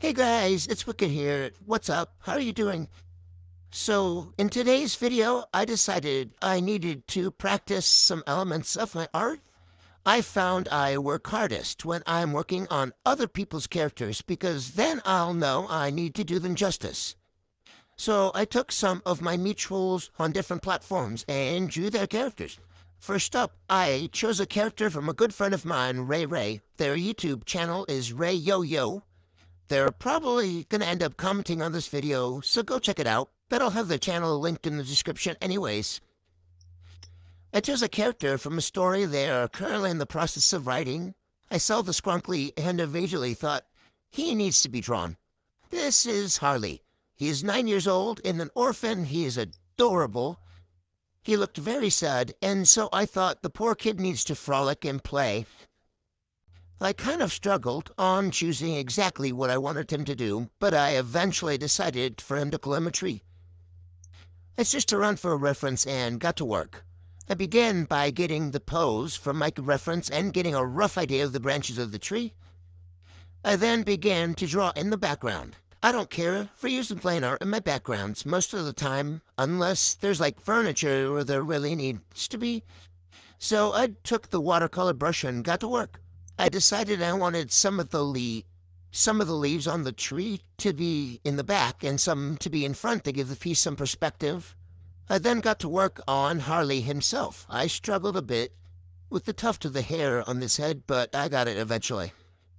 Hey guys, it's Wicked here. What's up? How are you doing? So, in today's video, I decided I needed to practice some elements of my art. I found I work hardest when I'm working on other people's characters because then I'll know I need to do them justice. So, I took some of my mutuals on different platforms and drew their characters. First up, I chose a character from a good friend of mine, Ray Ray. Their YouTube channel is Ray Yo Yo. They're probably going to end up commenting on this video, so go check it out. But I'll have their channel linked in the description anyways. I chose a character from a story they are currently in the process of writing. I saw the scrunkly and immediately thought, he needs to be drawn. This is Harley. He is 9 years old and an orphan. He is adorable. He looked very sad, and so I thought the poor kid needs to frolic and play. I kind of struggled on choosing exactly what I wanted him to do, but I eventually decided for him to climb a tree. It's just to run for a reference and got to work. I began by getting the pose from my reference and getting a rough idea of the branches of the tree. I then began to draw in the background. I don't care for using plain art in my backgrounds most of the time, unless there's like furniture where there really needs to be. So I took the watercolor brush and got to work. I decided I wanted some of the leaves on the tree to be in the back and some to be in front to give the piece some perspective. I then got to work on Harley himself. I struggled a bit with the tuft of the hair on his head, but I got it eventually.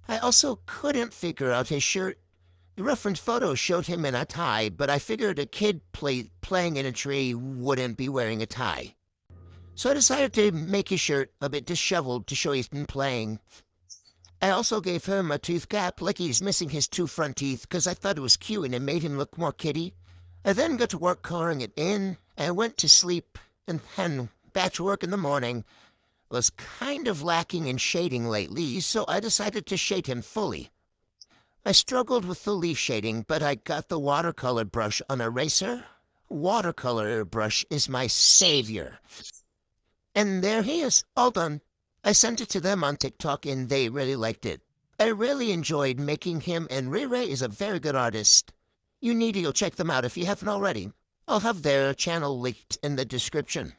I also couldn't figure out his shirt. The reference photo showed him in a tie, but I figured a kid playing in a tree wouldn't be wearing a tie. So I decided to make his shirt a bit disheveled to show he's been playing. I also gave him a tooth gap, like he's missing his two front teeth, because I thought it was cute and it made him look more kitty. I then got to work coloring it in, and went to sleep, and then back to work in the morning. Was kind of lacking in shading lately, so I decided to shade him fully. I struggled with the leaf shading, but I got the watercolor brush on eraser. Watercolor brush is my savior. And there he is, all done. I sent it to them on TikTok and they really liked it. I really enjoyed making him, and Ray Ray is a very good artist. You need to go check them out if you haven't already. I'll have their channel linked in the description.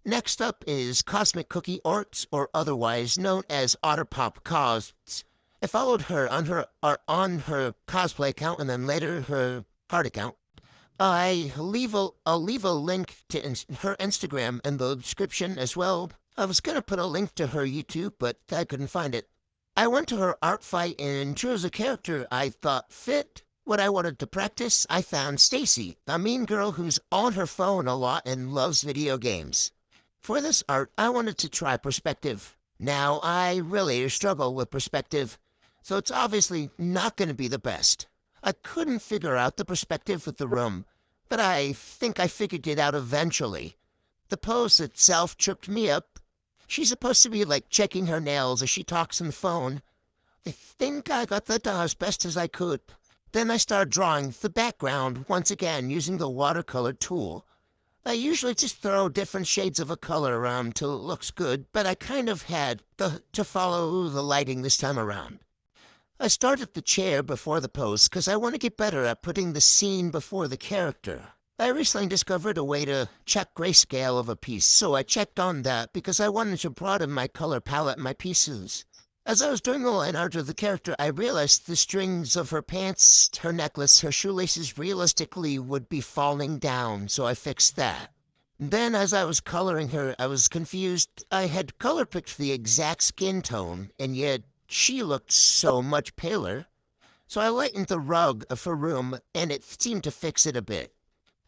Next up is Cosmic Cookie Arts, or otherwise known as Otterpop Cos. I followed her on her cosplay account and then later her art account. I'll leave a link to her Instagram in the description as well. I was gonna put a link to her YouTube, but I couldn't find it. I went to her art fight and chose a character I thought fit what I wanted to practice. I found Stacy, a mean girl who's on her phone a lot and loves video games. For this art, I wanted to try perspective. Now, I really struggle with perspective, so it's obviously not going to be the best. I couldn't figure out the perspective with the room, but I think I figured it out eventually. The pose itself tripped me up. She's supposed to be like checking her nails as she talks on the phone. I think I got that done as best as I could. Then I started drawing the background once again using the watercolor tool. I usually just throw different shades of a color around till it looks good, but I kind of had to follow the lighting this time around. I started the chair before the pose because I want to get better at putting the scene before the character. I recently discovered a way to check grayscale of a piece, so I checked on that because I wanted to broaden my color palette in my pieces. As I was doing the line art of the character, I realized the strings of her pants, her necklace, her shoelaces realistically would be falling down, so I fixed that. Then as I was coloring her, I was confused. I had color picked the exact skin tone, and yet she looked so much paler. So I lightened the rug of her room, and it seemed to fix it a bit.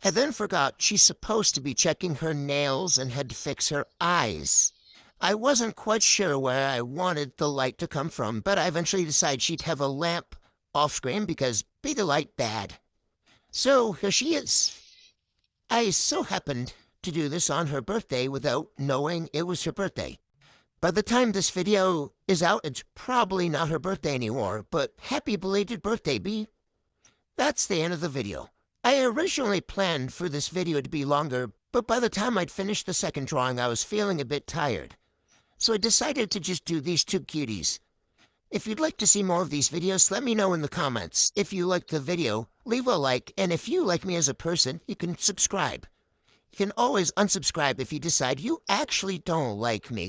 I then forgot she's supposed to be checking her nails and had to fix her eyes. I wasn't quite sure where I wanted the light to come from, but I eventually decided she'd have a lamp off screen because be the light bad. So here she is. I so happened to do this on her birthday without knowing it was her birthday. By the time this video is out, it's probably not her birthday anymore, but happy belated birthday, B. That's the end of the video. I originally planned for this video to be longer, but by the time I'd finished the second drawing, I was feeling a bit tired. So I decided to just do these two cuties. If you'd like to see more of these videos, let me know in the comments. If you liked the video, leave a like, and if you like me as a person, you can subscribe. You can always unsubscribe if you decide you actually don't like me.